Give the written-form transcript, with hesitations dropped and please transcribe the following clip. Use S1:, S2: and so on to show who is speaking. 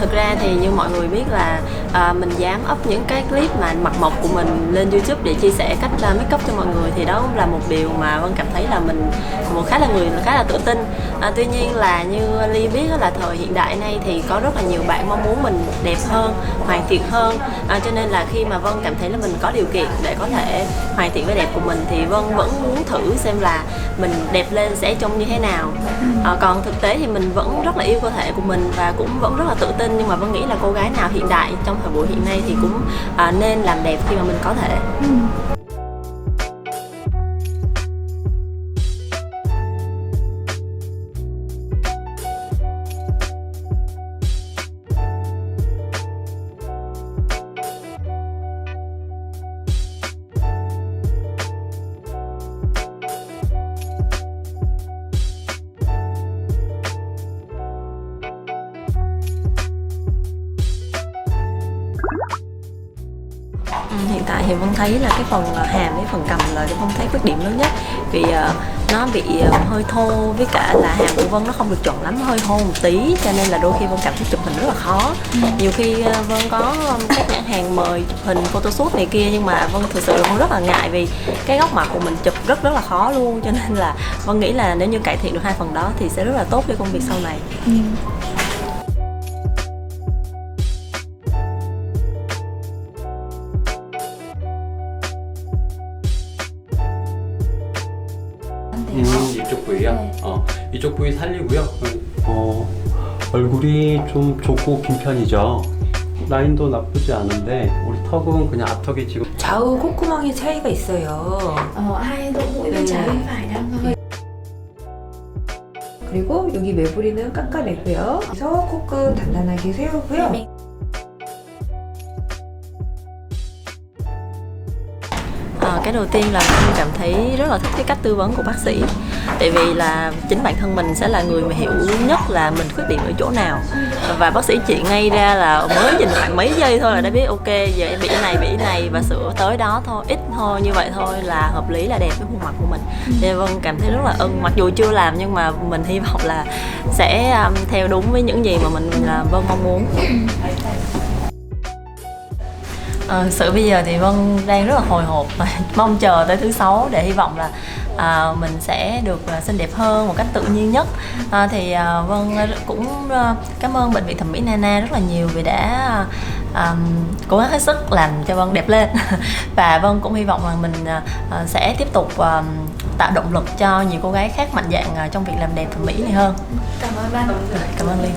S1: Thực ra thì như mọi người biết là mình dám up những cái clip mà mặt mộc của mình lên YouTube để chia sẻ cách make up cho mọi người, thì đó cũng là một điều mà Vân cảm thấy là mình khá là tự tin. Tuy nhiên là như Ly biết là thời hiện đại nay thì có rất là nhiều bạn mong muốn mình đẹp hơn, hoàn thiện hơn, cho nên là khi mà Vân cảm thấy là mình có điều kiện để có thể hoàn thiện vẻ đẹp của mình thì Vân vẫn muốn thử xem là mình đẹp lên sẽ trông như thế nào. Còn thực tế thì mình vẫn rất là yêu cơ thể của mình và cũng vẫn rất là tự tin, nhưng mà Vân nghĩ là cô gái nào hiện đại trong thời buổi hiện nay thì cũng nên làm đẹp khi mà mình có thể. Hiện tại thì Vân thấy là cái phần hàm với phần cằm là Vân thấy khuyết điểm lớn nhất, vì nó bị hơi thô, với cả là hàm của Vân nó không được chuẩn lắm, hơi thô một tí, cho nên là đôi khi Vân cảm thấy chụp hình rất là khó. Nhiều khi Vân có các nhãn hàng mời chụp hình photoshoot này kia, nhưng mà Vân thực sự là Vân rất là ngại vì cái góc mặt của mình chụp rất là khó luôn, cho nên là Vân nghĩ là nếu như cải thiện được hai phần đó thì sẽ rất là tốt cho công việc sau này.
S2: 이쪽 부위요? 이쪽 부위 살리고요. 얼굴이 좀 좁고 긴 편이죠. 라인도 나쁘지 않은데 우리 턱은 그냥 앞턱이 지금
S3: 좌우 콧구멍의 차이가 있어요.
S4: hai lỗ mũi bên trái bên phải đang hơi.
S3: 그리고 여기 매부리는 깎아내고요. 그래서 코끝 단단하게 세우고요.
S1: Cái đầu tiên là mình cảm thấy rất là thích cái cách tư vấn của bác sĩ, tại vì là chính bản thân mình sẽ là người mà hiểu nhất là mình khuyết điểm ở chỗ nào, và bác sĩ chỉ ngay ra là mới nhìn khoảng mấy giây thôi là đã biết ok giờ em bị cái này và sửa tới đó thôi, ít thôi, như vậy thôi là hợp lý, là đẹp với khuôn mặt của mình. Nên Vân cảm thấy rất là ưng, mặc dù chưa làm nhưng mà mình hy vọng là sẽ theo đúng với những gì mà Vân mong muốn. Thực sự bây giờ thì Vân đang rất là hồi hộp và mong chờ tới thứ 6 để hy vọng là mình sẽ được xinh đẹp hơn một cách tự nhiên nhất. Vân cũng cảm ơn Bệnh viện Thẩm mỹ Nana rất là nhiều vì đã cố gắng hết sức làm cho Vân đẹp lên. Và Vân cũng hy vọng là mình sẽ tiếp tục tạo động lực cho nhiều cô gái khác mạnh dạn trong việc làm đẹp thẩm mỹ này hơn.
S4: Cảm ơn bạn.
S1: Cảm ơn Ly.